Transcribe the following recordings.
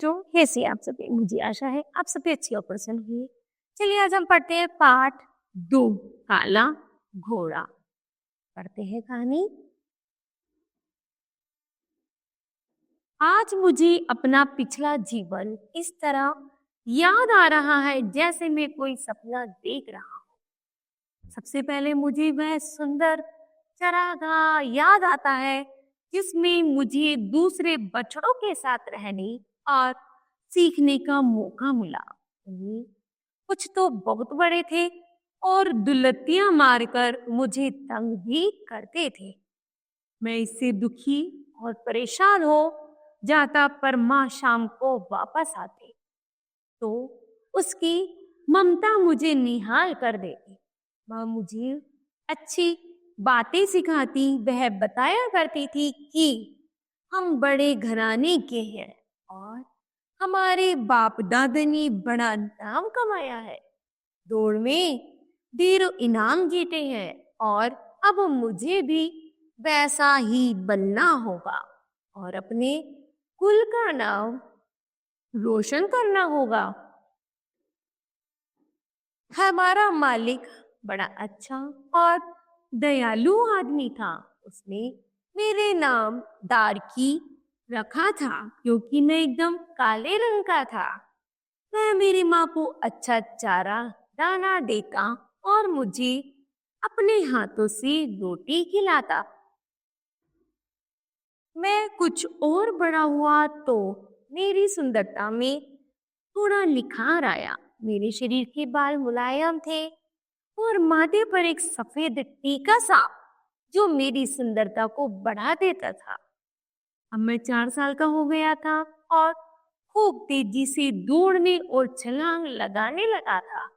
बच्चों, कैसे आप सभी? मुझे आशा है आप सभी अच्छी और प्रसन्न हुए। चलिए आज हम पढ़ते हैं पाठ 2, काला घोड़ा। पढ़ते हैं कहानी। आज मुझे अपना पिछला जीवन इस तरह याद आ रहा है जैसे मैं कोई सपना देख रहा हूँ। सबसे पहले मुझे वह सुंदर चरागाह याद आता है जिसमें मुझे दूसरे बछड़ों के साथ रहने और सीखने का मौका मिला। कुछ तो बहुत बड़े थे और दुलत्तियां मारकर मुझे तंग भी करते थे। मैं इससे दुखी और परेशान हो जाता, पर माँ शाम को वापस आते तो उसकी ममता मुझे निहाल कर देती। माँ मुझे अच्छी बातें सिखाती। वह बताया करती थी कि हम बड़े घराने के हैं और हमारे बाप दादा ने बड़ा नाम कमाया है, दौड़ में ढेरों इनाम जीते हैं और अब मुझे भी वैसा ही बनना होगा और अपने कुल का नाम रोशन करना होगा। हमारा मालिक बड़ा अच्छा और दयालु आदमी था। उसने मेरे नाम दारकी रखा था क्योंकि मैं एकदम काले रंग का था। वह मेरी माँ को अच्छा चारा दाना देता और मुझे अपने हाथों से रोटी खिलाता। मैं कुछ और बड़ा हुआ तो मेरी सुंदरता में थोड़ा निखार आया। मेरे शरीर के बाल मुलायम थे और माथे पर एक सफेद टीका सा जो मेरी सुंदरता को बढ़ा देता था। अब मैं 4 साल का हो गया था और खूब तेजी से दौड़ने और छलांग लगाने लगा था।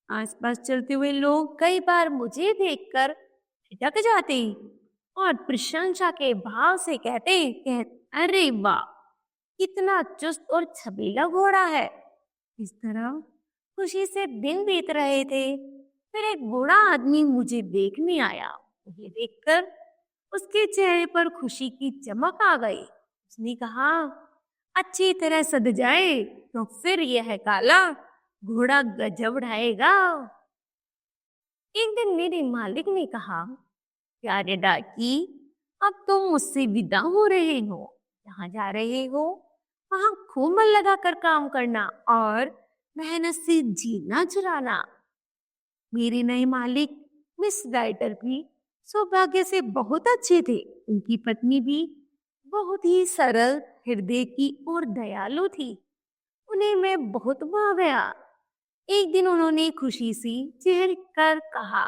आसपास चलते हुए लोग कई बार मुझे देखकर ठिठक जाते और प्रशंसा के भाव से कहते, अरे वाह, कितना चुस्त और छबीला घोड़ा है। इस तरह खुशी से दिन बीत रहे थे। फिर एक बूढ़ा आदमी मुझे देखने आया। मुझे देखकर उसके चेहरे पर खुशी की चमक आ गई। उसने कहा, अच्छी तरह सज जाए तो फिर यह काला घोड़ा गजब ढाएगा। एक दिन मेरे मालिक ने कहा, प्यारे डाकी, अब तुम मुझसे विदा हो रहे हो। जहाँ जा रहे हो वहां खूब मन लगाकर काम करना और मेहनत से जीना चुराना। मेरे नए मालिक मिस राइटर भी सौभाग्य से बहुत अच्छे थे। उनकी पत्नी भी बहुत ही सरल हृदय की और दयालु थी। उन्हें मैं बहुत भाव गया। एक दिन उन्होंने खुशी से चेहर कर कहा,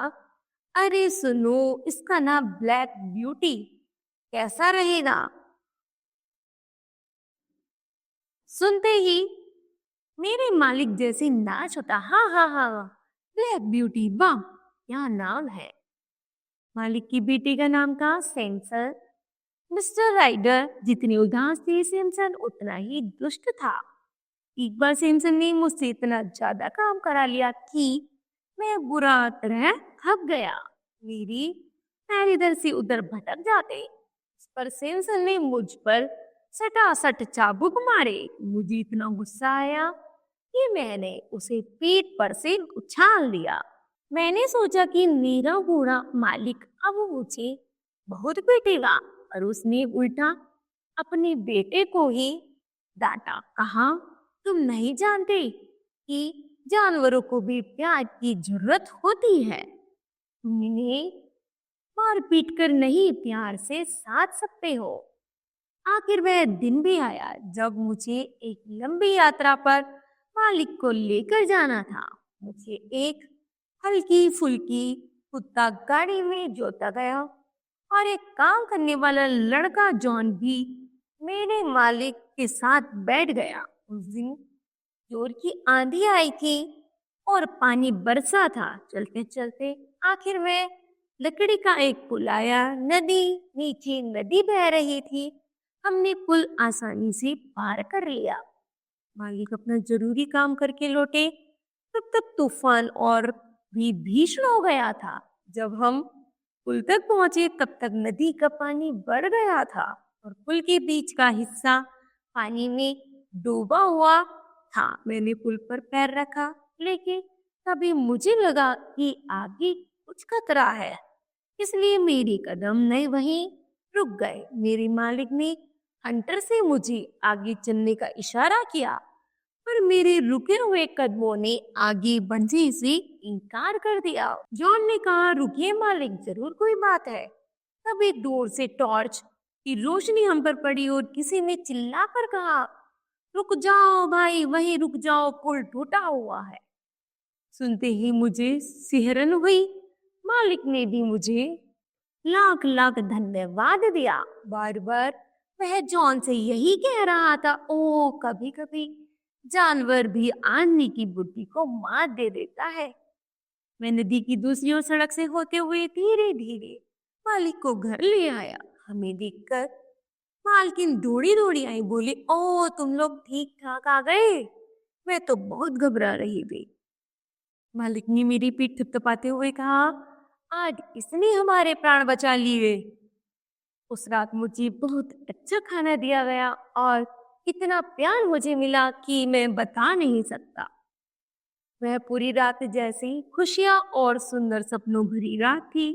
अरे सुनो, इसका नाम ब्लैक ब्यूटी कैसा रहेगा? सुनते ही मेरे मालिक जैसे नाच होता। हाँ हाँ हाँ, ब्लैक ब्यूटी, वाह क्या नाम है। मालिक की बेटी का नाम था सेंसर। मिस्टर राइडर जितनी उदास थी, सैमसन उतना ही दुष्ट था। एक बार सैमसन ने मुझसे इतना ज्यादा काम करा लिया कि मैं बुरा तरह थक गया। मेरी पैर इधर से उधर भटक जाते। इस पर सैमसन ने मुझ पर सटासट चाबुक मारे। मुझे इतना गुस्सा आया कि मैंने उसे पीठ पर से उछाल दिया। मैंने सोचा कि मेरा बूढ़ा मालिक अब मुझे बहुत पीटेगा, और उसने उल्टा अपने बेटे को ही डांटा। कहा, तुम नहीं जानते कि जानवरों को भी प्यार की जरूरत होती है। तुम इन्हें मार पीट कर नहीं, प्यार से साथ सकते हो। आखिर वह दिन भी आया जब मुझे एक लंबी यात्रा पर मालिक को लेकर जाना था। मुझे एक हल्की फुल्की कुत्ता गाड़ी में जोता गया और एक काम करने वाला लड़का जॉन भी मेरे मालिक के साथ बैठ गया। उस दिन जोर की आंधी आई थी और पानी बरसा था। चलते चलते आखिर में लकड़ी का एक पुल आया। नदी नीचे नदी बह रही थी। हमने पुल आसानी से पार कर लिया। मालिक अपना जरूरी काम करके लौटे तब तक तूफान और भी भीषण हो गया था। जब हम पुल तक पहुंचे तब तक नदी का पानी बढ़ गया था और पुल के बीच का हिस्सा पानी में डूबा हुआ था। मैंने पुल पर पैर रखा, लेकिन तभी मुझे लगा कि आगे कुछ खतरा है, इसलिए मेरे कदम नहीं वहीं रुक गए। मेरे मालिक ने हंटर से मुझे आगे चलने का इशारा किया, पर मेरे रुके हुए कदमों ने आगे बढ़ने से इनकार कर दिया। जॉन ने कहा, रुकिए मालिक, जरूर कोई बात है। तभी दूर से टॉर्च की रोशनी हम पर पड़ी और किसी ने चिल्लाकर कहा, रुक जाओ भाई, वहीं रुक जाओ, पुल टूटा हुआ है। सुनते ही मुझे सिहरन हुई। मालिक ने भी मुझे लाख लाख धन्यवाद दिया। बार बार वह जॉन से यही कह रहा था, ओ कभी कभी जानवर भी आने की बुद्धि को मात दे देता है। मैं नदी की दूसरी ओर सड़क से होते हुए धीरे धीरे मालिक को घर ले आया। हमें देखकर मालकिन दौड़ी दौड़ी आई, बोली, ओ तुम लोग ठीक ठाक आ गए। मैं तो बहुत घबरा रही थी। मालिक ने मेरी पीठ थपथपाते हुए कहा, आज इसने हमारे प्राण बचा लिए। उस रात मुझे बहुत अच्छा खाना दिया गया और इतना प्यार मुझे मिला कि मैं बता नहीं सकता। वह पूरी रात जैसी खुशियां और सुंदर सपनों भरी रात थी,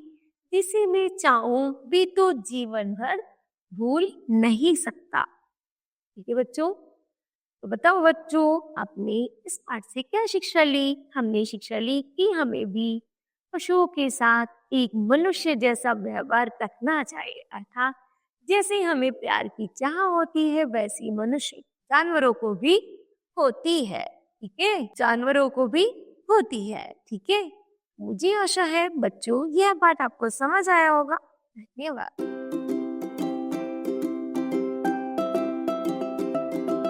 जिसे मैं चाहूं भी तो जीवन भर भूल नहीं सकता। ठीक है बच्चों, तो बताओ बच्चों, आपने इस पाठ से क्या शिक्षा ली? हमने शिक्षा ली कि हमें भी पशुओं के साथ एक मनुष्य जैसा व्यवहार रखना चाहिए, अर्थात जैसे हमें प्यार की चाह होती है वैसी मनुष्य जानवरों को भी होती है। ठीक है, जानवरों को भी होती है। ठीक है, मुझे आशा है बच्चों यह बात आपको समझ आया होगा। धन्यवाद।